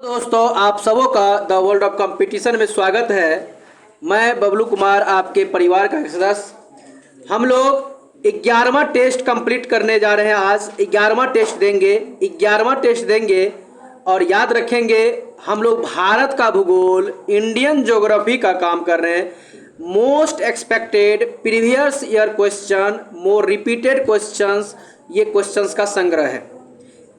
दोस्तों, आप सबों का द वर्ल्ड ऑफ कंपटीशन में स्वागत है। मैं बबलू कुमार, आपके परिवार का एक सदस्य। हम लोग 11वां टेस्ट कंप्लीट करने जा रहे हैं। आज 11वां टेस्ट देंगे। 11वां टेस्ट देंगे और याद रखेंगे, हम लोग भारत का भूगोल, इंडियन ज्योग्राफी का काम कर रहे हैं। Most expected previous year question, more repeated questions, ये क्वेश्चंस का संग्रह है।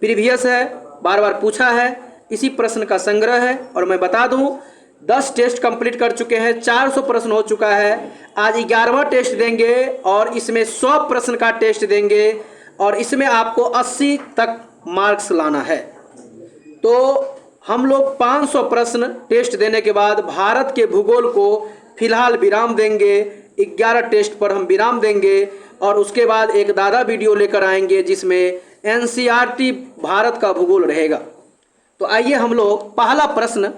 प्रीवियस है, बार बार पूछा है, इसी प्रश्न का संग्रह है। और मैं बता दूं, 10 टेस्ट कंप्लीट कर चुके हैं, 400 प्रश्न हो चुका है। आज 11वां टेस्ट देंगे और इसमें 100 प्रश्न का टेस्ट देंगे और इसमें आपको 80 तक मार्क्स लाना है। तो हम लोग 500 प्रश्न टेस्ट देने के बाद भारत के भूगोल को फिलहाल विराम देंगे। 11 टेस्ट पर हम विराम देंगे और उसके बाद एक दादा वीडियो लेकर आएंगे जिसमें एनसीईआरटी भारत का भूगोल रहेगा। तो आइए हम लोग पहला प्रश्न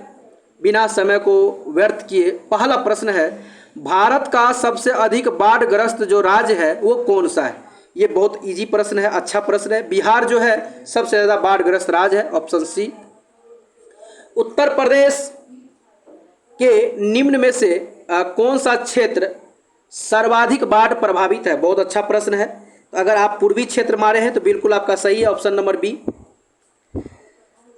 बिना समय को व्यर्थ किए, पहला प्रश्न है, भारत का सबसे अधिक बाढ़ग्रस्त जो राज्य है वो कौन सा है। ये बहुत इजी प्रश्न है, अच्छा प्रश्न है। बिहार जो है सबसे ज़्यादा बाढ़ग्रस्त राज्य है, ऑप्शन सी। उत्तर प्रदेश के निम्न में से कौन सा क्षेत्र सर्वाधिक बाढ़ प्रभावित है। बहुत अच्छा प्रश्न है। तो अगर आप पूर्वी क्षेत्र मारे हैं तो बिल्कुल आपका सही है, ऑप्शन नंबर बी।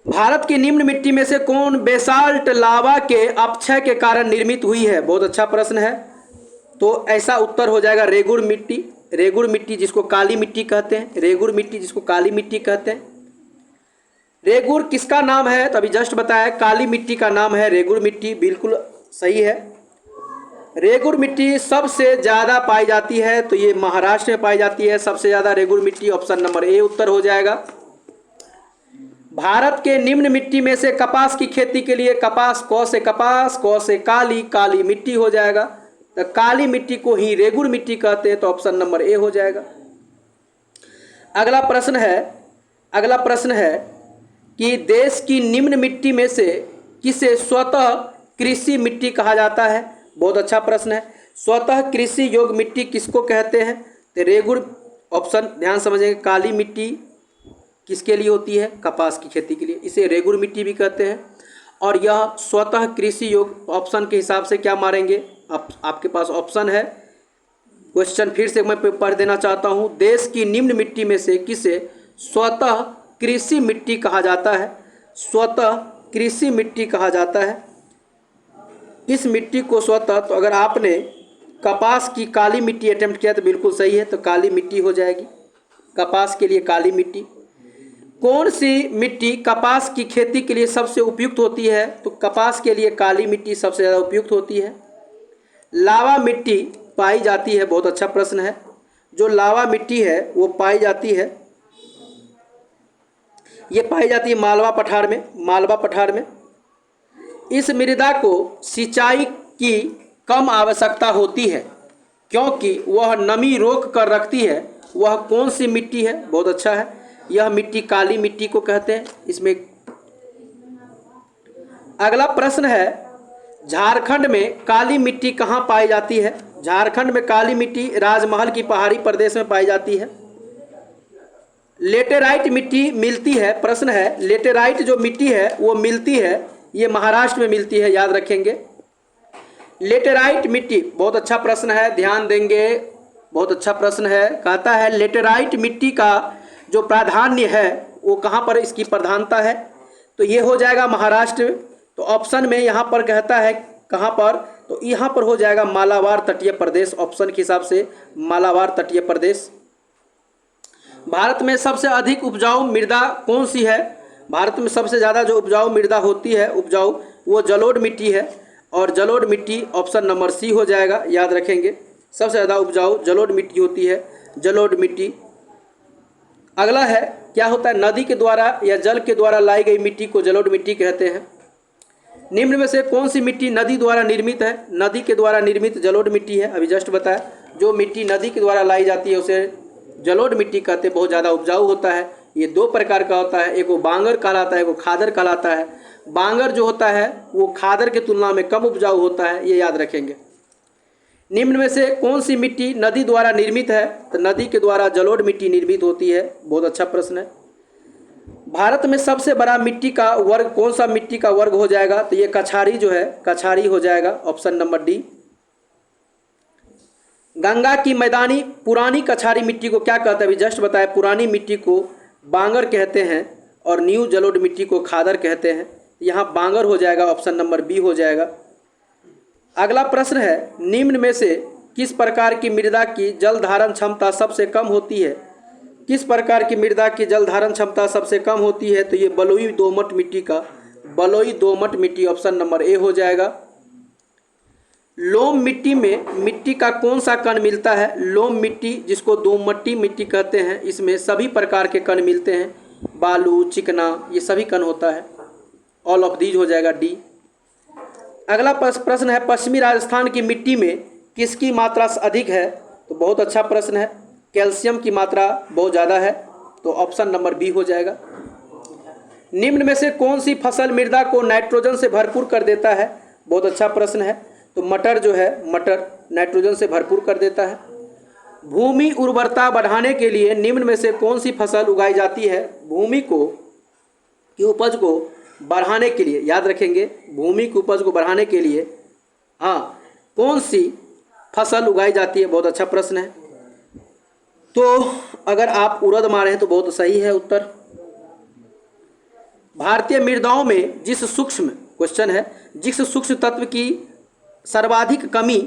भारत की निम्न मिट्टी में से कौन बेसाल्ट लावा के अपक्षय के कारण निर्मित हुई है। बहुत अच्छा प्रश्न है। तो ऐसा उत्तर हो जाएगा रेगुर मिट्टी। रेगुर मिट्टी जिसको काली मिट्टी कहते हैं, रेगुर मिट्टी जिसको काली मिट्टी कहते हैं। रेगुर किसका नाम है, तो अभी जस्ट बताया, काली मिट्टी का नाम है रेगुर मिट्टी, बिल्कुल सही है। रेगुर मिट्टी सबसे ज़्यादा पाई जाती है तो ये महाराष्ट्र में पाई जाती है सबसे ज़्यादा रेगुर मिट्टी, ऑप्शन नंबर ए उत्तर हो जाएगा। भारत के निम्न मिट्टी में से कपास की खेती के लिए कपास, क से काली, काली मिट्टी हो जाएगा। तो काली मिट्टी को ही रेगुर मिट्टी कहते हैं, तो ऑप्शन नंबर ए हो जाएगा। अगला प्रश्न है कि देश की निम्न मिट्टी में से किसे स्वतः कृषि मिट्टी कहा जाता है। बहुत अच्छा प्रश्न है। स्वतः कृषि योग्य मिट्टी किसको कहते हैं, तो रेगुर, ऑप्शन ध्यान समझेंगे। काली मिट्टी किसके लिए होती है, कपास की खेती के लिए, इसे रेगुर मिट्टी भी कहते हैं। और यह स्वतः कृषि योग्य, ऑप्शन के हिसाब से क्या मारेंगे, आपके पास ऑप्शन है। क्वेश्चन फिर से मैं पढ़ देना चाहता हूं, देश की निम्न मिट्टी में से किसे स्वतः कृषि मिट्टी कहा जाता है। स्वतः कृषि मिट्टी कहा जाता है। इस मिट्टी को स्वतः, तो अगर आपने कपास की काली मिट्टी अटेम्प्ट किया तो बिल्कुल सही है, तो काली मिट्टी हो जाएगी। कपास के लिए काली मिट्टी। कौन सी मिट्टी कपास की खेती के लिए सबसे उपयुक्त होती है, तो कपास के लिए काली मिट्टी सबसे ज़्यादा उपयुक्त होती है। लावा मिट्टी पाई जाती है, बहुत अच्छा प्रश्न है। जो लावा मिट्टी है वो पाई जाती है, ये पाई जाती है मालवा पठार में, मालवा पठार में। इस मृदा को सिंचाई की कम आवश्यकता होती है क्योंकि वह नमी रोक कर रखती है। वह कौन सी मिट्टी है, बहुत अच्छा है। यह मिट्टी काली मिट्टी को कहते हैं। इसमें अगला प्रश्न है, झारखंड में काली मिट्टी कहाँ पाई जाती है। झारखंड में काली मिट्टी राजमहल की पहाड़ी प्रदेश में पाई जाती है। लेटेराइट मिट्टी मिलती है, प्रश्न है, लेटेराइट जो मिट्टी है वो मिलती है, ये महाराष्ट्र में मिलती है, याद रखेंगे। लेटेराइट मिट्टी, बहुत अच्छा प्रश्न है, ध्यान देंगे, बहुत अच्छा प्रश्न है। कहता है लेटेराइट मिट्टी का जो प्राधान्य है वो कहाँ पर इसकी प्रधानता है, तो ये हो जाएगा महाराष्ट्र। तो ऑप्शन में यहाँ पर कहता है कहाँ पर, तो यहाँ पर हो जाएगा मालाबार तटीय प्रदेश, ऑप्शन के हिसाब से मालाबार तटीय प्रदेश। भारत में सबसे अधिक उपजाऊ मृदा कौन सी है। भारत में सबसे ज़्यादा जो उपजाऊ मृदा होती है, उपजाऊ, वो जलोढ़ मिट्टी है और जलोढ़ मिट्टी ऑप्शन नंबर सी हो जाएगा, याद रखेंगे। सबसे ज़्यादा उपजाऊ जलोढ़ मिट्टी होती है, जलोढ़ मिट्टी। अगला है, क्या होता है, नदी के द्वारा या जल के द्वारा लाई गई मिट्टी को जलोढ़ मिट्टी कहते हैं। निम्न में से कौन सी मिट्टी नदी द्वारा निर्मित है। नदी के द्वारा निर्मित जलोढ़ मिट्टी है, अभी जस्ट बताया। जो मिट्टी नदी के द्वारा लाई जाती है उसे जलोढ़ मिट्टी कहते हैं, बहुत ज़्यादा उपजाऊ होता है। ये दो प्रकार का होता है, एक वो बांगर कहलाता है, एक वो खादर कहलाता है। बांगर जो होता है वो खादर की तुलना में कम उपजाऊ होता है, ये याद रखेंगे। निम्न में से कौन सी मिट्टी नदी द्वारा निर्मित है, तो नदी के द्वारा जलोढ़ मिट्टी निर्मित होती है, बहुत अच्छा प्रश्न है। भारत में सबसे बड़ा मिट्टी का वर्ग कौन सा मिट्टी का वर्ग हो जाएगा? तो ये कछारी जो है, कछारी हो जाएगा, ऑप्शन नंबर डी। गंगा की मैदानी पुरानी कछारी मिट्टी को क्या कहते हैं? अभी जस्ट बताया, पुरानी मिट्टी को बांगर कहते हैं और न्यू जलोढ़ मिट्टी को खादर कहते हैं। यहाँ बांगर हो जाएगा, ऑप्शन नंबर बी हो जाएगा। अगला प्रश्न है, निम्न में से किस प्रकार की मृदा की जल धारण क्षमता सबसे कम होती है? किस प्रकार की मृदा की जल धारण क्षमता सबसे कम होती है? तो ये बलुई दोमट मिट्टी का, बलुई दोमट मिट्टी, ऑप्शन नंबर ए हो जाएगा। लोम मिट्टी में मिट्टी का कौन सा कण मिलता है? लोम मिट्टी जिसको दोमट्टी मिट्टी कहते हैं, इसमें सभी प्रकार के कण मिलते हैं, बालू, चिकना, ये सभी कण होता है। ऑल ऑफ दीज हो जाएगा डी। अगला प्रश्न है, पश्चिमी राजस्थान की मिट्टी में किसकी मात्रा अधिक है? तो बहुत अच्छा प्रश्न है, कैल्शियम की मात्रा बहुत ज़्यादा है, तो ऑप्शन नंबर बी हो जाएगा। निम्न में से कौन सी फसल मृदा को नाइट्रोजन से भरपूर कर देता है? बहुत अच्छा प्रश्न है, तो मटर जो है, मटर नाइट्रोजन से भरपूर कर देता है। भूमि उर्वरता बढ़ाने के लिए निम्न में से कौन सी फसल उगाई जाती है? भूमि को की उपज को बढ़ाने के लिए, याद रखेंगे, भूमि की उपज को बढ़ाने के लिए हाँ कौन सी फसल उगाई जाती है? बहुत अच्छा प्रश्न है। तो अगर आप उड़द मारे हैं तो बहुत सही है उत्तर। भारतीय मृदाओं में जिस सूक्ष्म, क्वेश्चन है, जिस सूक्ष्म तत्व की सर्वाधिक कमी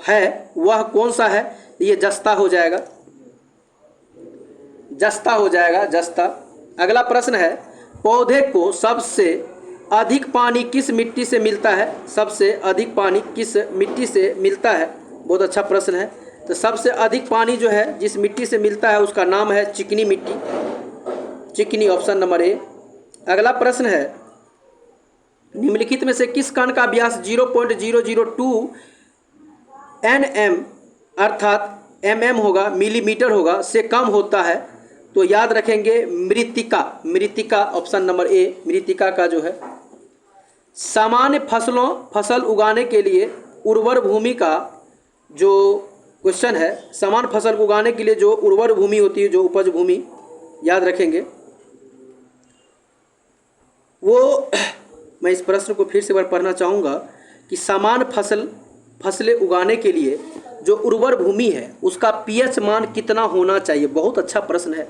है वह कौन सा है? ये जस्ता हो जाएगा, जस्ता हो जाएगा, जस्ता। अगला प्रश्न है, पौधे को सबसे अधिक पानी किस मिट्टी से मिलता है? सबसे अधिक पानी किस मिट्टी से मिलता है? बहुत अच्छा प्रश्न है। तो सबसे अधिक पानी जो है जिस मिट्टी से मिलता है उसका नाम है चिकनी मिट्टी, चिकनी, ऑप्शन नंबर ए। अगला प्रश्न है, निम्नलिखित में से किस कण का व्यास 0.002 nm अर्थात mm होगा, मिलीमीटर होगा, से कम होता है? तो याद रखेंगे मृत्तिका, मृत्तिका, ऑप्शन नंबर ए, मृत्तिका का जो है। सामान्य फसल उगाने के लिए उर्वर भूमि का जो क्वेश्चन है, समान फसल उगाने के लिए जो उर्वर भूमि होती है, जो उपज भूमि, याद रखेंगे वो मैं इस प्रश्न को फिर से बार पढ़ना चाहूँगा कि समान फसलें उगाने के लिए जो उर्वर भूमि है उसका पीएच मान कितना होना चाहिए? बहुत अच्छा प्रश्न है।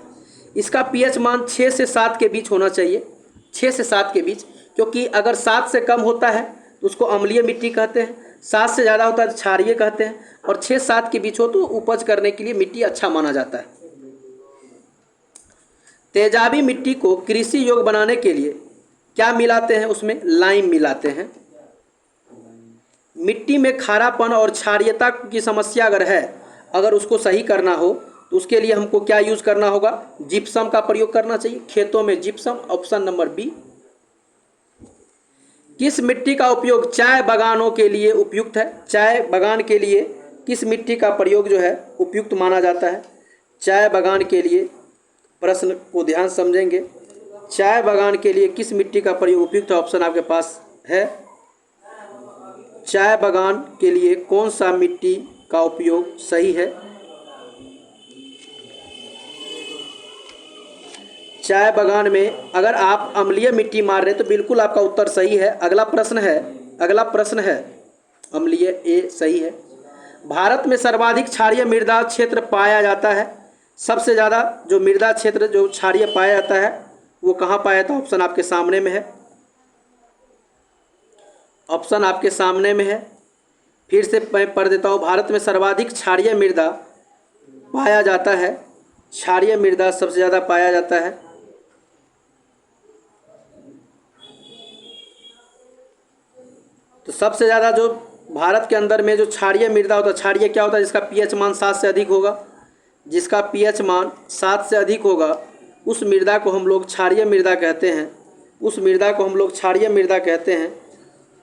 इसका पीएच मान 6 से 7 के बीच होना चाहिए, 6 से 7 के बीच, क्योंकि अगर 7 से कम होता है तो उसको अम्लीय मिट्टी कहते हैं, 7 से ज़्यादा होता है तो क्षारीय कहते हैं, और 6-7 के बीच हो तो उपज करने के लिए मिट्टी अच्छा माना जाता है। तेजाबी मिट्टी को कृषि योग्य बनाने के लिए क्या मिलाते हैं? उसमें लाइम मिलाते हैं। मिट्टी में खारापन और क्षारीयता की समस्या अगर है, अगर उसको सही करना हो तो उसके लिए हमको क्या यूज़ करना होगा? जिप्सम का प्रयोग करना चाहिए, खेतों में जिप्सम, ऑप्शन नंबर बी। किस मिट्टी का उपयोग चाय बागानों के लिए उपयुक्त है? चाय बागान के लिए किस मिट्टी का प्रयोग जो है उपयुक्त माना जाता है? चाय बागान के लिए, प्रश्न को ध्यान समझेंगे, चाय बागान के लिए किस मिट्टी का प्रयोग उपयुक्त है? ऑप्शन आपके पास है, चाय बागान के लिए कौन सा मिट्टी का उपयोग सही है? चाय बागान में अगर आप अम्लीय मिट्टी मार रहे हैं तो बिल्कुल आपका उत्तर सही है। अगला प्रश्न है अम्लीय, ए सही है। भारत में सर्वाधिक क्षारीय मृदा क्षेत्र पाया जाता है, सबसे ज़्यादा जो मृदा क्षेत्र जो क्षारीय पाया जाता है वो कहाँ पाया जाता है? ऑप्शन आपके सामने में है, ऑप्शन आपके सामने में है। फिर से मैं पढ़ देता हूँ, भारत में सर्वाधिक क्षारीय मृदा पाया जाता है, क्षारीय मृदा सबसे ज़्यादा पाया जाता है। तो सबसे ज़्यादा जो भारत के अंदर में जो क्षारीय मृदा होता है, क्षारीय क्या होता है? जिसका पीएच मान 7 से अधिक होगा, जिसका पीएच मान 7 से अधिक होगा उस मृदा को हम लोग क्षारीय मृदा कहते हैं, उस मृदा को हम लोग क्षारीय मृदा कहते हैं।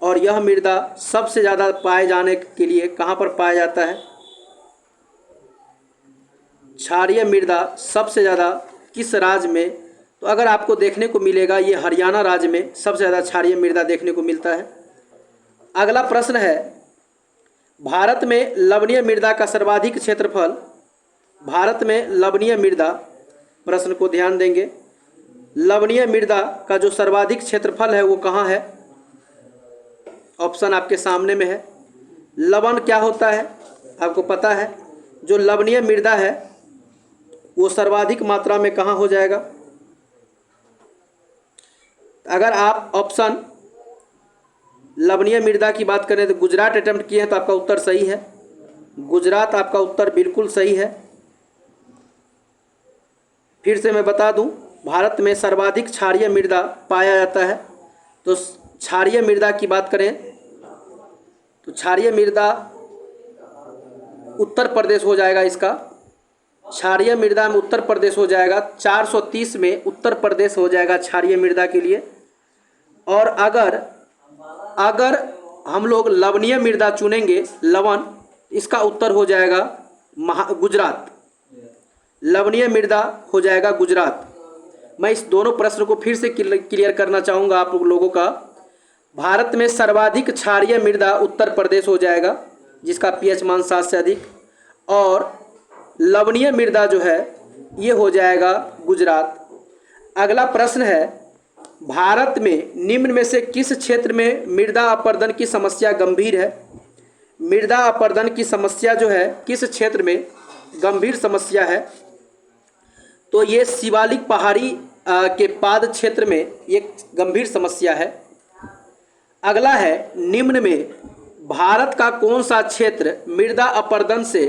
और यह मृदा सबसे ज़्यादा पाए जाने के लिए कहाँ पर पाया जाता है? क्षारीय मृदा सबसे ज़्यादा किस राज्य में? तो अगर आपको देखने को मिलेगा ये हरियाणा राज्य में सबसे ज़्यादा क्षारीय मृदा देखने को मिलता है। अगला प्रश्न है, भारत में लवणीय मृदा का सर्वाधिक क्षेत्रफल, भारत में लवणीय मृदा, प्रश्न को ध्यान देंगे, लवणीय मृदा का जो सर्वाधिक क्षेत्रफल है वो कहाँ है? ऑप्शन आपके सामने में है। लवण क्या होता है आपको पता है? जो लवणीय मृदा है वो सर्वाधिक मात्रा में कहाँ हो जाएगा? अगर आप ऑप्शन लवणीय मृदा की बात करें तो गुजरात अटेम्प्ट किए हैं तो आपका उत्तर सही है। गुजरात आपका उत्तर बिल्कुल सही है। फिर से मैं बता दूं, भारत में सर्वाधिक क्षारीय मृदा पाया जाता है। तो क्षारीय मृदा की बात करें तो क्षारीय मृदा उत्तर प्रदेश हो जाएगा। इसका क्षारीय मृदा में उत्तर प्रदेश हो जाएगा। 430 में उत्तर प्रदेश हो जाएगा क्षारीय मृदा के लिए। और अगर हम लोग लवणीय मृदा चुनेंगे, लवण, इसका उत्तर हो जाएगा गुजरात। लवणीय मृदा हो जाएगा गुजरात। मैं इस दोनों प्रश्न को फिर से क्लियर करना चाहूँगा आप लोगों का। भारत में सर्वाधिक क्षारीय मृदा उत्तर प्रदेश हो जाएगा जिसका पीएच मान 7 से अधिक, और लवणीय मृदा जो है ये हो जाएगा गुजरात। अगला प्रश्न है, भारत में निम्न में से किस क्षेत्र में मृदा अपरदन की समस्या गंभीर है? मृदा अपरदन की समस्या जो है किस क्षेत्र में गंभीर समस्या है? तो ये शिवालिक पहाड़ी के पाद क्षेत्र में एक गंभीर समस्या है। अगला है, निम्न में भारत का कौन सा क्षेत्र मृदा अपरदन से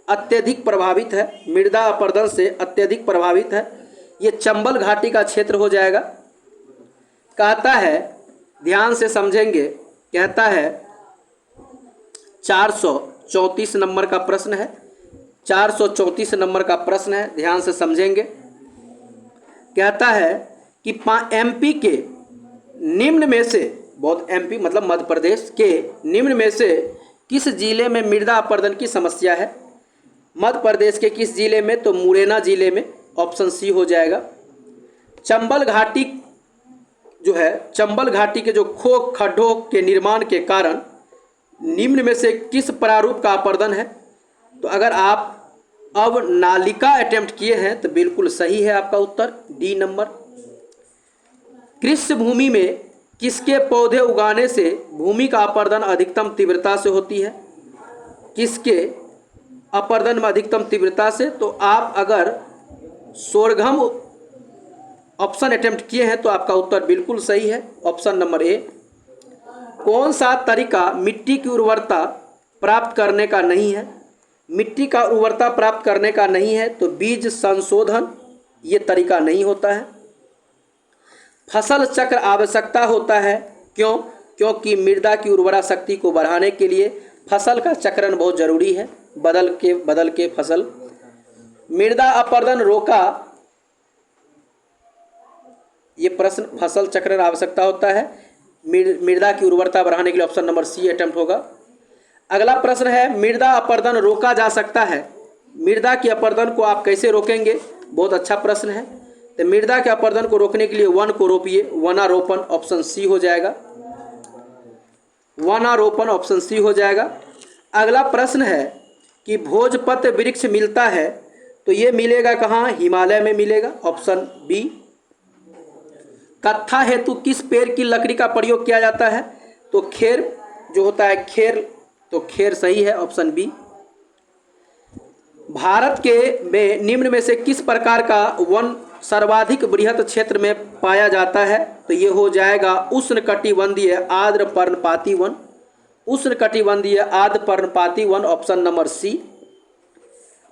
अत्यधिक प्रभावित है? मृदा अपरदन से अत्यधिक प्रभावित है, ये चंबल घाटी का क्षेत्र हो जाएगा। कहता है, ध्यान से समझेंगे, कहता है 434 नंबर का प्रश्न है। 434 नंबर का प्रश्न है, ध्यान से समझेंगे। कहता है कि एमपी के निम्न में से, बहुत एमपी मतलब मध्य प्रदेश के निम्न में से किस जिले में मृदा अपरदन की समस्या है? मध्य प्रदेश के किस जिले में? तो मुरैना जिले में, ऑप्शन सी हो जाएगा। चंबल घाटी जो है, चंबल घाटी के जो खड्डों के निर्माण के कारण निम्न में से किस प्रारूप का अपरदन है? तो अगर आप अब नालिका अटेम्प्ट किए हैं तो बिल्कुल सही है आपका उत्तर, डी नंबर। कृषि भूमि में किसके पौधे उगाने से भूमि का अपरदन अधिकतम तीव्रता से होती है? किसके अपरदन में अधिकतम तीव्रता से? तो आप अगर सोरघम ऑप्शन अटेम्प्ट किए हैं तो आपका उत्तर बिल्कुल सही है, ऑप्शन नंबर ए। कौन सा तरीका मिट्टी की उर्वरता प्राप्त करने का नहीं है? मिट्टी का उर्वरता प्राप्त करने का नहीं है तो बीज संशोधन ये तरीका नहीं होता है। फसल चक्र आवश्यकता होता है, क्यों? क्योंकि मृदा की उर्वरा शक्ति को बढ़ाने के लिए फसल का चक्रण बहुत जरूरी है, बदल के फसल। मृदा अपरदन रोका, ये प्रश्न फसल चक्रण आवश्यकता होता है, मृदा की उर्वरता बढ़ाने के लिए ऑप्शन नंबर सी अटेम्प्ट होगा। अगला प्रश्न है, मृदा अपरदन रोका जा सकता है, मृदा के अपरदन को आप कैसे रोकेंगे? बहुत अच्छा प्रश्न है। तो मृदा के अपरदन को रोकने के लिए वन को रोपिए, वनारोपण, ऑप्शन सी हो जाएगा। वनारोपण ऑप्शन सी हो जाएगा। अगला प्रश्न है कि भोजपत्र वृक्ष मिलता है तो ये मिलेगा कहाँ? हिमालय में मिलेगा, ऑप्शन बी। कत्था हेतु किस पेड़ की लकड़ी का प्रयोग किया जाता है? तो खेर जो होता है, खेर, तो खेर सही है, ऑप्शन बी। भारत के में निम्न में से किस प्रकार का वन सर्वाधिक बृहत क्षेत्र में पाया जाता है? तो ये हो जाएगा उष्णकटिबंधीय आर्द्र पर्णपाती वन, उष्णकटिबंधीय आर्द्र पर्णपाती वन, ऑप्शन नंबर सी।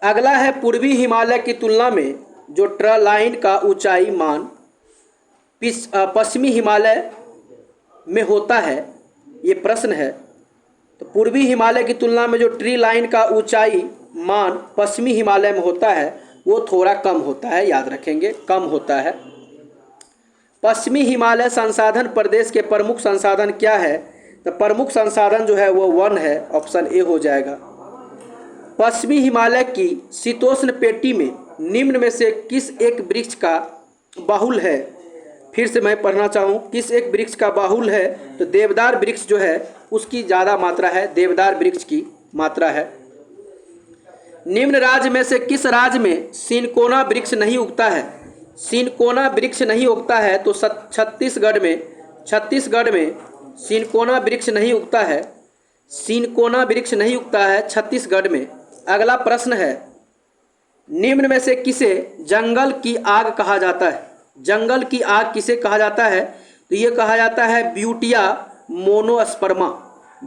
अगला है, पूर्वी हिमालय की तुलना में जो ट्री लाइन का ऊंचाई मान पश्चिमी हिमालय में होता है, ये प्रश्न है। तो पूर्वी हिमालय की तुलना में जो ट्री लाइन का ऊंचाई मान पश्चिमी हिमालय में होता है वो थोड़ा कम होता है, याद रखेंगे, कम होता है। पश्चिमी हिमालय संसाधन प्रदेश के प्रमुख संसाधन क्या है? तो प्रमुख संसाधन जो है वो वन है, ऑप्शन ए हो जाएगा। पश्चिमी हिमालय की शीतोष्ण पेटी में निम्न में से किस एक वृक्ष का बाहुल है? फिर से मैं पढ़ना चाहूँ, किस एक वृक्ष का बाहुल है? तो देवदार वृक्ष जो है उसकी ज़्यादा मात्रा है, देवदार वृक्ष की मात्रा है। निम्न राज्य में से किस राज्य में सिनकोना वृक्ष नहीं उगता है? सिनकोना वृक्ष नहीं उगता है तो छत्तीसगढ़ में सिनकोना वृक्ष नहीं उगता है, सिनकोना वृक्ष नहीं उगता है छत्तीसगढ़ में। अगला प्रश्न है, निम्न में से किसे जंगल की आग कहा जाता है? जंगल की आग किसे कहा जाता है? तो ये कहा जाता है butea monosperma,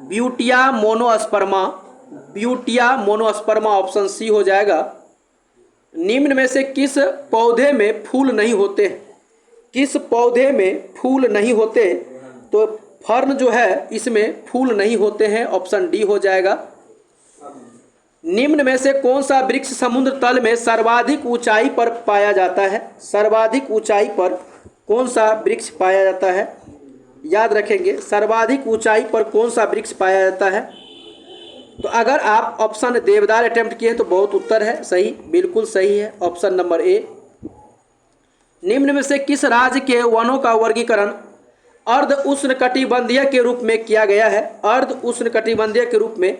butea monosperma, butea monosperma, option C हो जाएगा। निम्न में से किस पौधे में फूल नहीं होते? किस पौधे में फूल नहीं होते? तो फर्न जो है इसमें फूल नहीं होते हैं, ऑप्शन डी हो जाएगा। निम्न में से कौन सा वृक्ष समुद्र तल में सर्वाधिक ऊंचाई पर पाया जाता है? सर्वाधिक ऊंचाई पर कौन सा वृक्ष पाया जाता है? याद रखेंगे, सर्वाधिक ऊंचाई पर कौन सा वृक्ष पाया जाता है? तो अगर आप ऑप्शन देवदार अटेम्प्ट किए तो बहुत उत्तर है सही, बिल्कुल सही है, ऑप्शन नंबर ए। निम्न में से किस राज्य के वनों का वर्गीकरण अर्ध उष्णकटिबंधीय के रूप में किया गया है? अर्ध उष्णकटिबंधीय के रूप में,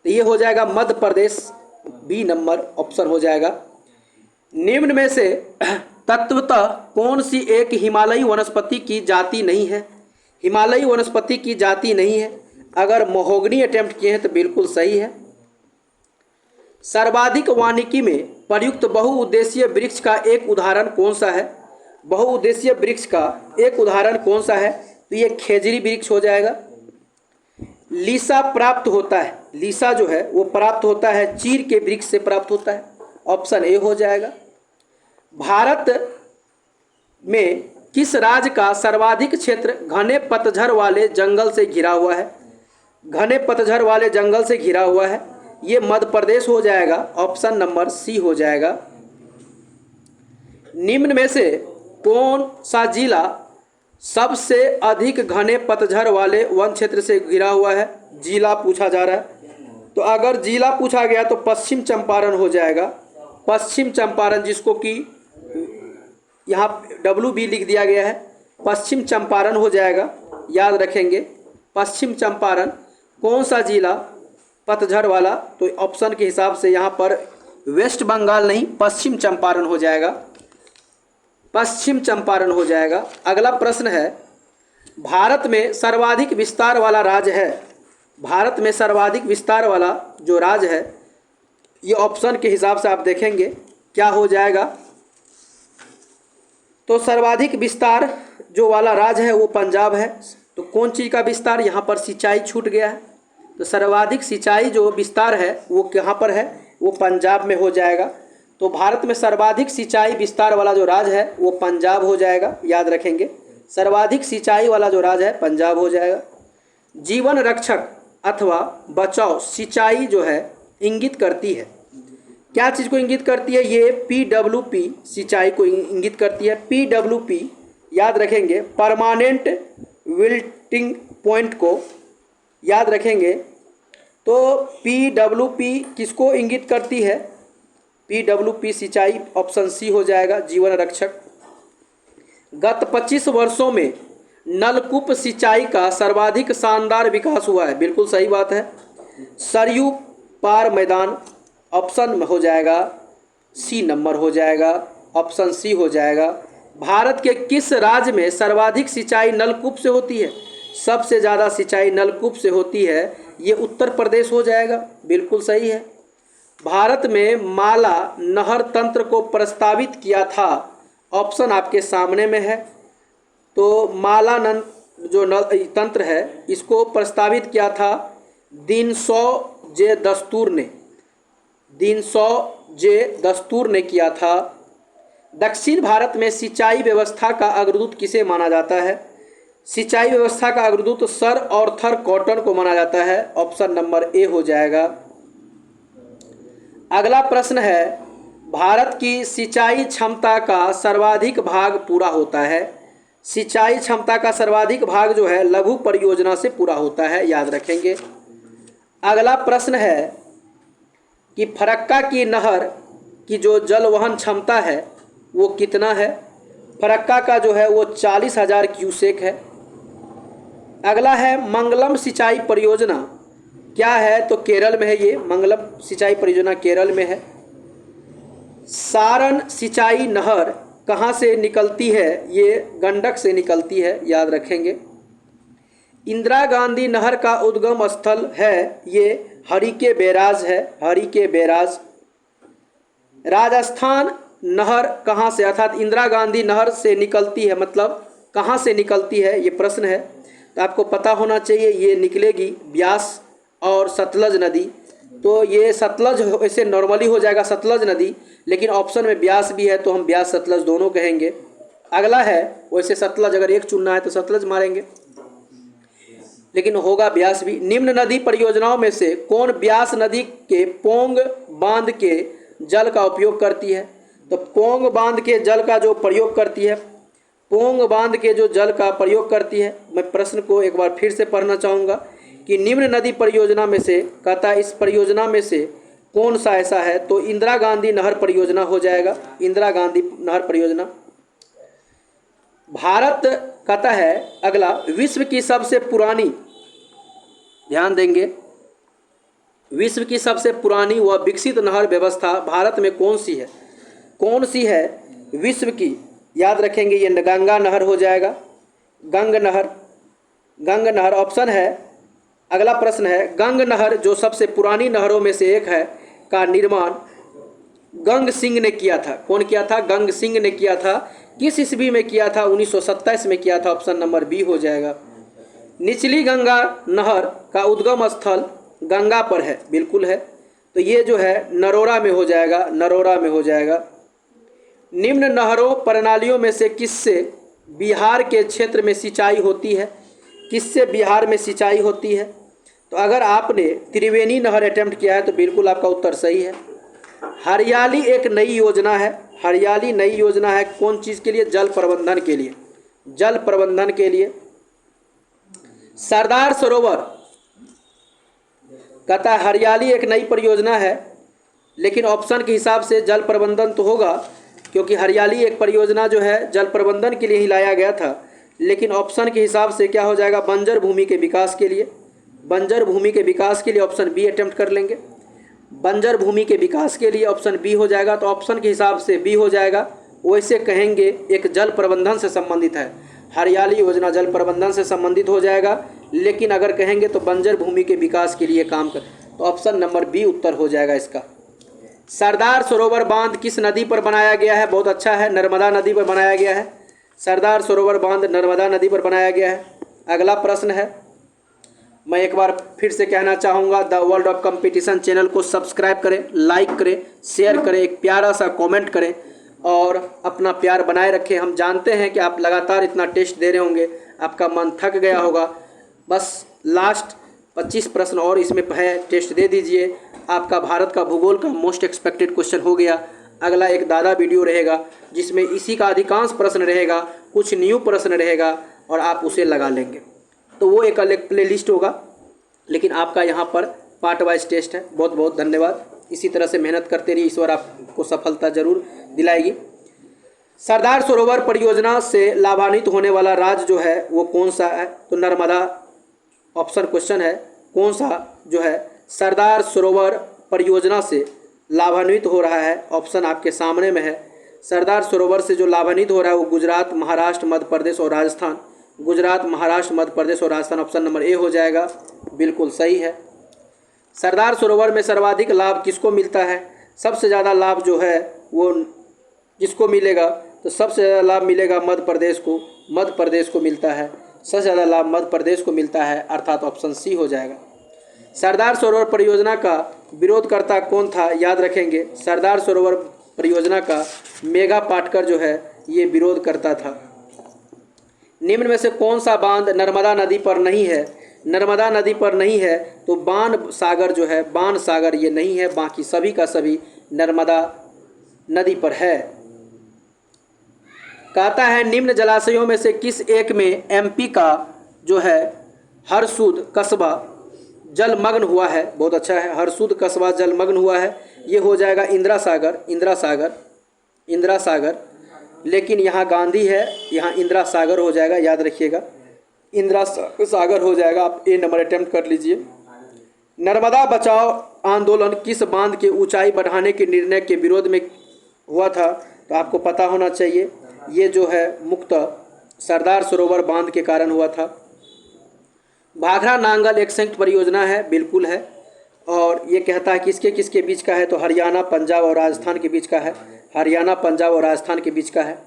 तो ये हो जाएगा Madhya Pradesh, B number option हो जाएगा। निम्न में से तत्वतः कौन सी एक हिमालयी वनस्पति की जाति नहीं है? हिमालयी वनस्पति की जाति नहीं है। अगर महोगनी अटेम्प्ट किए हैं तो बिल्कुल सही है। सर्वाधिक वानिकी में प्रयुक्त बहुउद्देशीय वृक्ष का एक उदाहरण कौन सा है? बहुउद्देशीय वृक्ष का एक उदाहरण कौन सा है? तो ये खेजड़ी वृक्ष हो जाएगा। लीसा प्राप्त होता है, लीसा जो है वो प्राप्त होता है चीर के वृक्ष से प्राप्त होता है, ऑप्शन ए हो जाएगा। भारत में किस राज्य का सर्वाधिक क्षेत्र घने पतझड़ वाले जंगल से घिरा हुआ है? घने पतझड़ वाले जंगल से घिरा हुआ है, ये मध्य प्रदेश हो जाएगा, ऑप्शन नंबर सी हो जाएगा। निम्न में से कौन सा जिला सबसे अधिक घने पतझड़ वाले वन क्षेत्र से घिरा हुआ है? जिला पूछा जा रहा है, तो अगर जिला पूछा गया तो पश्चिम चंपारण हो जाएगा। पश्चिम चंपारण, जिसको कि यहाँ WB लिख दिया गया है, पश्चिम चंपारण हो जाएगा, याद रखेंगे। पश्चिम चंपारण कौन सा जिला पतझड़ वाला? तो ऑप्शन के हिसाब से यहाँ पर वेस्ट बंगाल नहीं, पश्चिम चंपारण हो जाएगा, पश्चिम चंपारण हो जाएगा। अगला प्रश्न है, भारत में सर्वाधिक विस्तार वाला राज्य है, भारत में सर्वाधिक विस्तार वाला जो राज्य है, ये ऑप्शन के हिसाब से आप देखेंगे क्या हो जाएगा। तो सर्वाधिक विस्तार जो वाला राज्य है वो पंजाब है। तो कौन चीज़ का विस्तार? यहाँ पर सिंचाई छूट गया है, तो सर्वाधिक सिंचाई जो विस्तार है वो कहाँ पर है? वो पंजाब में हो जाएगा। तो भारत में सर्वाधिक सिंचाई विस्तार वाला जो राज्य है वो पंजाब हो जाएगा, याद रखेंगे। सर्वाधिक सिंचाई वाला जो राज्य है पंजाब हो जाएगा। जीवन रक्षक अथवा बचाव सिंचाई जो है इंगित करती है, क्या चीज़ को इंगित करती है? ये PWP सिंचाई को इंगित करती है। PWP याद रखेंगे, परमानेंट विल्टिंग पॉइंट को याद रखेंगे। तो PWP किसको इंगित करती है? PWP सिंचाई, ऑप्शन सी हो जाएगा, जीवन रक्षक। गत 25 वर्षों में नलकूप सिंचाई का सर्वाधिक शानदार विकास हुआ है, बिल्कुल सही बात है। सरयू पार मैदान, ऑप्शन में हो जाएगा सी नंबर हो जाएगा, ऑप्शन सी हो जाएगा। भारत के किस राज्य में सर्वाधिक सिंचाई नलकूप से होती है? सबसे ज़्यादा सिंचाई नलकूप से होती है, ये उत्तर प्रदेश हो जाएगा, बिल्कुल सही है। भारत में माला नहर तंत्र को प्रस्तावित किया था, ऑप्शन आपके सामने में है। तो माला जो तंत्र है इसको प्रस्तावित किया था दिनसौ जे दस्तूर ने, दिनसौ जे दस्तूर ने किया था। दक्षिण भारत में सिंचाई व्यवस्था का अग्रदूत किसे माना जाता है? सिंचाई व्यवस्था का अग्रदूत सर आर्थर कॉटन को माना जाता है, ऑप्शन नंबर ए हो जाएगा। अगला प्रश्न है, भारत की सिंचाई क्षमता का सर्वाधिक भाग पूरा होता है। सिंचाई क्षमता का सर्वाधिक भाग जो है लघु परियोजना से पूरा होता है, याद रखेंगे। अगला प्रश्न है कि फरक्का की नहर की जो जलवहन क्षमता है वो कितना है? फरक्का का जो है वो 40,000 क्यूसेक है। अगला है मंगलम सिंचाई परियोजना क्या है? तो केरल में है ये, मंगलम सिंचाई परियोजना केरल में है। सारण सिंचाई नहर कहाँ से निकलती है? ये गंडक से निकलती है, याद रखेंगे। इंदिरा गांधी नहर का उद्गम स्थल है, ये हरिके बैराज है, हरिके बैराज। राजस्थान नहर कहाँ से, अर्थात इंदिरा गांधी नहर से निकलती है, मतलब कहाँ से निकलती है, ये प्रश्न है। तो आपको पता होना चाहिए, ये निकलेगी ब्यास और सतलज नदी। तो ये सतलज ऐसे नॉर्मली हो जाएगा सतलज नदी, लेकिन ऑप्शन में ब्यास भी है तो हम ब्यास सतलज दोनों कहेंगे। अगला है वैसे सतलज, अगर एक चुनना है तो सतलज मारेंगे, लेकिन होगा ब्यास भी। निम्न नदी परियोजनाओं में से कौन ब्यास नदी के पोंग बांध के जल का उपयोग करती है? तो पोंग बांध के जल का जो प्रयोग करती है, पोंग बांध के जो जल का प्रयोग करती है, मैं प्रश्न को एक बार फिर से पढ़ना चाहूँगा कि निम्न नदी परियोजना में से, कहता है इस परियोजना में से कौन सा ऐसा है? तो इंदिरा गांधी नहर परियोजना हो जाएगा, इंदिरा गांधी नहर परियोजना। भारत कहता है अगला, विश्व की सबसे पुरानी, ध्यान देंगे, विश्व की सबसे पुरानी व विकसित नहर व्यवस्था भारत में कौन सी है? कौन सी है विश्व की? याद रखेंगे, ये गंगा नहर हो जाएगा, गंग नहर, गंग नहर ऑप्शन है। अगला प्रश्न है, गंग नहर जो सबसे पुरानी नहरों में से एक है का निर्माण गंग सिंह ने किया था। कौन किया था? गंग सिंह ने किया था। किस ईस्वी में किया था? 1927 में किया था, ऑप्शन नंबर बी हो जाएगा। निचली गंगा नहर का उद्गम स्थल गंगा पर है, बिल्कुल है, तो ये जो है नरोरा में हो जाएगा, नरोरा में हो जाएगा। निम्न नहरों प्रणालियों में से किससे बिहार के क्षेत्र में सिंचाई होती है? किससे बिहार में सिंचाई होती है? तो अगर आपने त्रिवेणी नहर अटेम्प्ट किया है तो बिल्कुल आपका उत्तर सही है। हरियाली एक नई योजना है, हरियाली नई योजना है कौन चीज़ के लिए? जल प्रबंधन के लिए, जल प्रबंधन के लिए। सरदार सरोवर कहता है हरियाली एक नई परियोजना है, लेकिन ऑप्शन के हिसाब से जल प्रबंधन तो होगा, क्योंकि हरियाली एक परियोजना जो है जल प्रबंधन के लिए ही लाया गया था, लेकिन ऑप्शन के हिसाब से क्या हो जाएगा? बंजर भूमि के विकास के लिए, बंजर भूमि के विकास के लिए ऑप्शन बी अटेम्प्ट कर लेंगे। बंजर भूमि के विकास के लिए ऑप्शन बी हो जाएगा, तो ऑप्शन के हिसाब से बी हो जाएगा। वैसे कहेंगे एक जल प्रबंधन से संबंधित है, हरियाली योजना जल प्रबंधन से संबंधित हो जाएगा, लेकिन अगर कहेंगे तो बंजर भूमि के विकास के लिए काम कर, तो ऑप्शन नंबर बी उत्तर हो जाएगा इसका। सरदार सरोवर बांध किस नदी पर बनाया गया है? बहुत अच्छा है, नर्मदा नदी पर बनाया गया है। सरदार सरोवर बांध नर्मदा नदी पर बनाया गया है। अगला प्रश्न है, मैं एक बार फिर से कहना चाहूँगा, the world of competition channel को सब्सक्राइब करें, लाइक करें, शेयर करें, एक प्यारा सा कमेंट करें और अपना प्यार बनाए रखें। हम जानते हैं कि आप लगातार इतना टेस्ट दे रहे होंगे, आपका मन थक गया होगा, बस लास्ट 25 प्रश्न और इसमें है, टेस्ट दे दीजिए। आपका भारत का भूगोल का मोस्ट एक्सपेक्टेड क्वेश्चन हो गया। अगला एक दादा वीडियो रहेगा जिसमें इसी का अधिकांश प्रश्न रहेगा, कुछ न्यू प्रश्न रहेगा और आप उसे लगा लेंगे, तो वो एक अलग प्ले लिस्ट होगा, लेकिन आपका यहाँ पर पार्ट वाइज टेस्ट है। बहुत बहुत धन्यवाद, इसी तरह से मेहनत करते रहिए, ईश्वर आपको सफलता जरूर दिलाएगी। सरदार सरोवर परियोजना से लाभान्वित होने वाला राज्य जो है वो कौन सा है? तो नर्मदा, ऑप्शन क्वेश्चन है, कौन सा जो है सरदार सरोवर परियोजना से लाभान्वित हो रहा है? ऑप्शन आपके सामने में है। सरदार सरोवर से जो लाभान्वित हो रहा है वो गुजरात, महाराष्ट्र, मध्य प्रदेश और राजस्थान, गुजरात, महाराष्ट्र, मध्य प्रदेश और राजस्थान, ऑप्शन नंबर ए हो जाएगा, बिल्कुल सही है। सरदार सरोवर में सर्वाधिक लाभ किसको मिलता है? सबसे ज़्यादा लाभ जो है वो किसको मिलेगा? तो सबसे ज़्यादा लाभ मिलेगा मध्य प्रदेश को, मध्य प्रदेश को मिलता है, सबसे ज़्यादा लाभ मध्य प्रदेश को मिलता है, अर्थात ऑप्शन सी हो जाएगा। सरदार सरोवर परियोजना का विरोधकर्ता कौन था? याद रखेंगे, सरदार सरोवर परियोजना का मेघा पाटकर जो है ये विरोध करता था। निम्न में से कौन सा बांध नर्मदा नदी पर नहीं है? नर्मदा नदी पर नहीं है तो बाण सागर जो है, बाण सागर ये नहीं है, बाकी सभी का सभी नर्मदा नदी पर है। कहता है निम्न जलाशयों में से किस एक में एमपी का जो है हरसूद कस्बा जलमग्न हुआ है? बहुत अच्छा है, हरसूद कस्बा जलमग्न हुआ है, ये हो जाएगा इंदिरा सागर, इंदिरा सागर, इंदिरा सागर, लेकिन यहाँ गांधी है, यहाँ इंदिरा सागर हो जाएगा, याद रखिएगा, इंदिरा सागर हो जाएगा। आप ए नंबर अटेम्प्ट कर लीजिए। नर्मदा बचाओ आंदोलन किस बांध के ऊंचाई बढ़ाने के निर्णय के विरोध में हुआ था? तो आपको पता होना चाहिए ये जो है मुक्त सरदार सरोवर बांध के कारण हुआ था। भाखड़ा नांगल एक संयुक्त परियोजना है, बिल्कुल है। और ये कहता है किसके किसके बीच का है, तो हरियाणा पंजाब और राजस्थान के बीच का है। हरियाणा पंजाब और राजस्थान के बीच का है।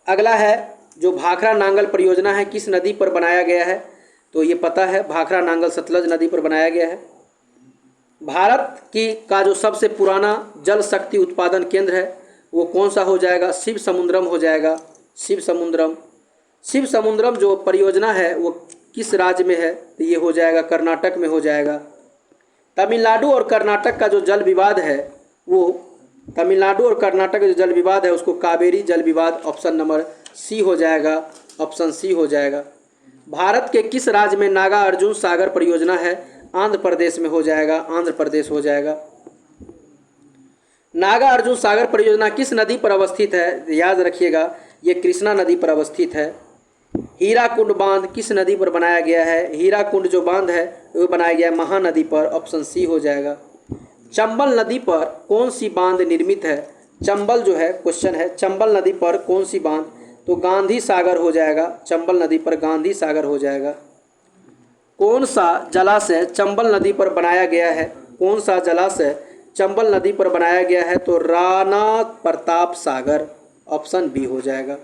अगला है जो भाखड़ा नांगल परियोजना है किस नदी पर बनाया गया है, तो ये पता है भाखड़ा नांगल सतलज नदी पर बनाया गया है। भारत की का जो सबसे पुराना जल शक्ति उत्पादन केंद्र है वो कौन सा हो जाएगा, शिव समुद्रम हो जाएगा। शिव समुद्रम जो परियोजना है वो किस राज्य में है, तो ये हो जाएगा कर्नाटक में हो जाएगा। तमिलनाडु और कर्नाटक का जो जल विवाद है वो तमिलनाडु और कर्नाटक का जो जल विवाद है उसको कावेरी जल विवाद, ऑप्शन नंबर सी हो जाएगा, ऑप्शन सी हो जाएगा। भारत के किस राज्य में नागा अर्जुन सागर परियोजना है, आंध्र प्रदेश में हो जाएगा, आंध्र प्रदेश हो जाएगा। नागा अर्जुन सागर परियोजना किस नदी पर अवस्थित है, याद रखिएगा ये कृष्णा नदी पर अवस्थित है। हीराकुंड बांध किस नदी पर बनाया गया है, हीराकुंड जो बांध है वो बनाया गया है महानदी पर, ऑप्शन सी हो जाएगा। चंबल नदी पर कौन सी बांध निर्मित है, चंबल जो है क्वेश्चन है, चंबल नदी पर कौन सी बांध, तो गांधी सागर हो जाएगा। चंबल नदी पर गांधी सागर हो जाएगा। कौन सा जलाशय चंबल नदी पर बनाया गया है, कौन सा जलाशय चंबल नदी पर बनाया गया है, तो राणा प्रताप सागर, ऑप्शन बी हो जाएगा।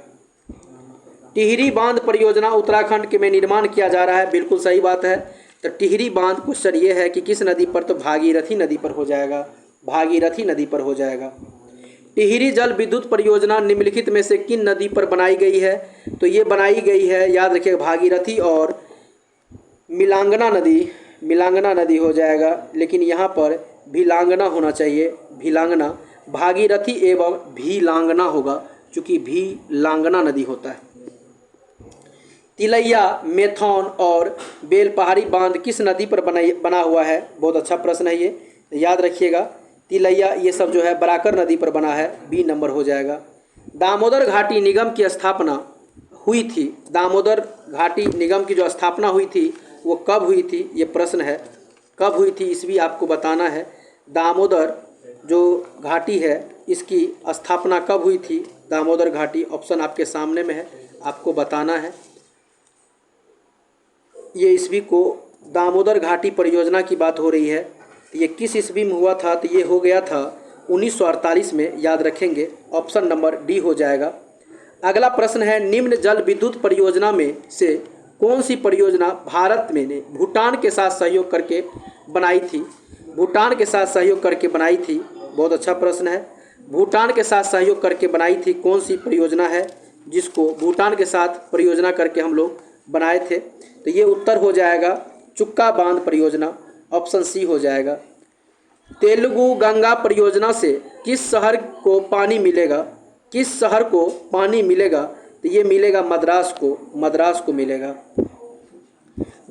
टिहरी बांध परियोजना उत्तराखंड के में निर्माण किया जा रहा है, बिल्कुल सही बात है। तो टिहरी बांध क्वेश्चन ये है कि किस नदी पर, तो भागीरथी नदी पर हो जाएगा, भागीरथी नदी पर हो जाएगा। टिहरी जल विद्युत परियोजना निम्नलिखित में से किन नदी पर बनाई गई है, तो ये बनाई गई है, याद रखिएगा भागीरथी और मिलांगना नदी हो जाएगा, लेकिन यहाँ पर भिलांगना होना चाहिए, भिलांगना। भागीरथी एवं भिलांगना होगा क्योंकि भिलांगना नदी होता है। तिलैया, मेथौन और बेलपहाड़ी बांध किस नदी पर बना हुआ है, बहुत अच्छा प्रश्न है ये, याद रखिएगा। तिलैया ये सब जो है बराकर नदी पर बना है, बी नंबर हो जाएगा। दामोदर घाटी निगम की स्थापना हुई थी, दामोदर घाटी निगम की जो स्थापना हुई थी वो कब हुई थी, ये प्रश्न है, कब हुई थी इसलिए आपको बताना है। दामोदर जो घाटी है इसकी स्थापना कब हुई थी, दामोदर घाटी, ऑप्शन आपके सामने में है, आपको बताना है। ये ईस्वी को दामोदर घाटी परियोजना की बात हो रही है, ये किस ईस्वी में हुआ था, तो ये हो गया था 1948 में, याद रखेंगे, ऑप्शन नंबर डी हो जाएगा। अगला प्रश्न है निम्न जल विद्युत परियोजना में से कौन सी परियोजना भारत में ने भूटान के साथ सहयोग करके बनाई थी, भूटान के साथ सहयोग करके बनाई थी, बहुत अच्छा प्रश्न है। भूटान के साथ सहयोग करके बनाई थी कौन सी परियोजना है जिसको भूटान के साथ परियोजना करके हम लोग बनाए थे, तो ये उत्तर हो जाएगा चुक्का बांध परियोजना, ऑप्शन सी हो जाएगा। तेलुगु गंगा परियोजना से किस शहर को पानी मिलेगा, किस शहर को पानी मिलेगा, तो ये मिलेगा मद्रास को मिलेगा।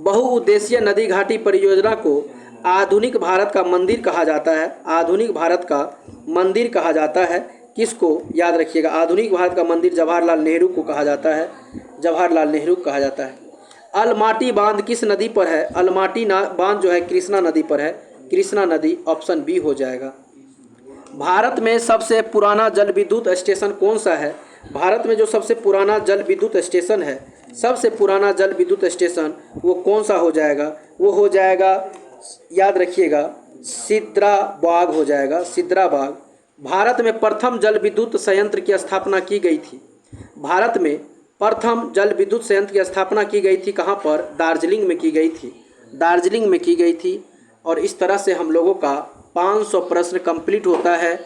बहुउद्देशीय नदी घाटी परियोजना को आधुनिक भारत का मंदिर कहा जाता है, आधुनिक भारत का मंदिर कहा जाता है किसको, याद रखिएगा आधुनिक भारत का मंदिर जवाहरलाल नेहरू को कहा जाता है, जवाहरलाल नेहरू को कहा जाता है। अलमाटी बांध किस नदी पर है, अलमाटी बांध जो है कृष्णा नदी पर है, कृष्णा नदी, ऑप्शन बी हो जाएगा। भारत में सबसे पुराना जल विद्युत स्टेशन कौन सा है, भारत में जो सबसे पुराना जल विद्युत स्टेशन है, सबसे पुराना जल विद्युत स्टेशन वो कौन सा हो जाएगा, वो हो जाएगा, याद रखिएगा सिद्राबाग हो जाएगा, सिद्राबाग। भारत में प्रथम जल विद्युत संयंत्र की स्थापना की गई थी, भारत में प्रथम जल विद्युत संयंत्र की स्थापना की गई थी कहाँ पर, दार्जिलिंग में की गई थी, दार्जिलिंग में की गई थी। और इस तरह से हम लोगों का 500 प्रश्न कंप्लीट होता है।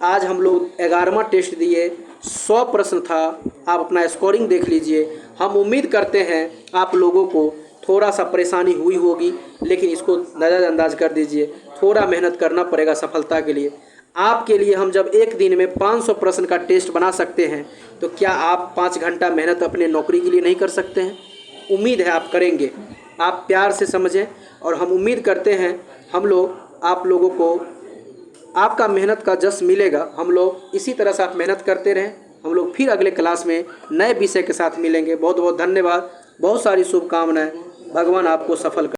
आज हम लोग 11वां टेस्ट दिए, 100 प्रश्न था, आप अपना स्कोरिंग देख लीजिए। हम उम्मीद करते हैं आप लोगों को थोड़ा सा परेशानी हुई होगी, लेकिन इसको नज़रअंदाज कर दीजिए, थोड़ा मेहनत करना पड़ेगा सफलता के लिए। आपके लिए हम जब एक दिन में 500 प्रश्न का टेस्ट बना सकते हैं तो क्या आप 5 घंटा मेहनत अपने नौकरी के लिए नहीं कर सकते हैं? उम्मीद है आप करेंगे, आप प्यार से समझें और हम उम्मीद करते हैं हम लोग आप लोगों को आपका मेहनत का जस मिलेगा। हम लोग इसी तरह से आप मेहनत करते रहें, हम लोग फिर अगले क्लास में नए विषय के साथ मिलेंगे। बहुत बहुत धन्यवाद, बहुत सारी शुभकामनाएं, भगवान आपको सफल कर